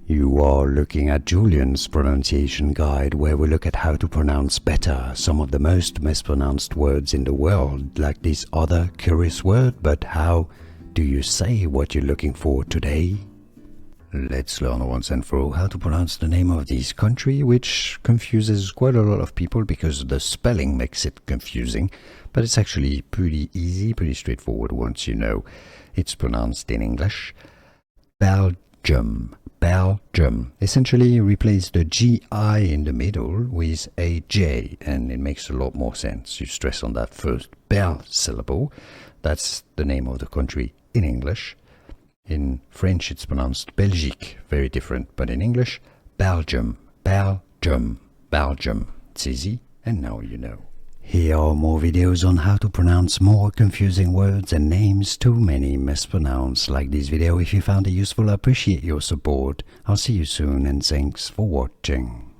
You are looking at Julian's pronunciation guide, where we look at how to pronounce better some of the most mispronounced words in the world, like this other curious word. But how do you say what you're looking for today? Let's learn once and for all how to pronounce the name of this country, which confuses quite a lot of people because the spelling makes it confusing, but it's actually pretty easy, pretty straightforward once you know. It's pronounced in English. Belgium. Belgium. Essentially replace the GI in the middle with a J, and it makes a lot more sense. You stress on that first Bel syllable. That's the name of the country in English. In French it's pronounced Belgique, very different, but in English, Belgium, Belgium, Belgium. It's easy, and now you know. Here are more videos on how to pronounce more confusing words and names too many mispronounced. Like this video if you found it useful. I appreciate your support. I'll see you soon, and thanks for watching.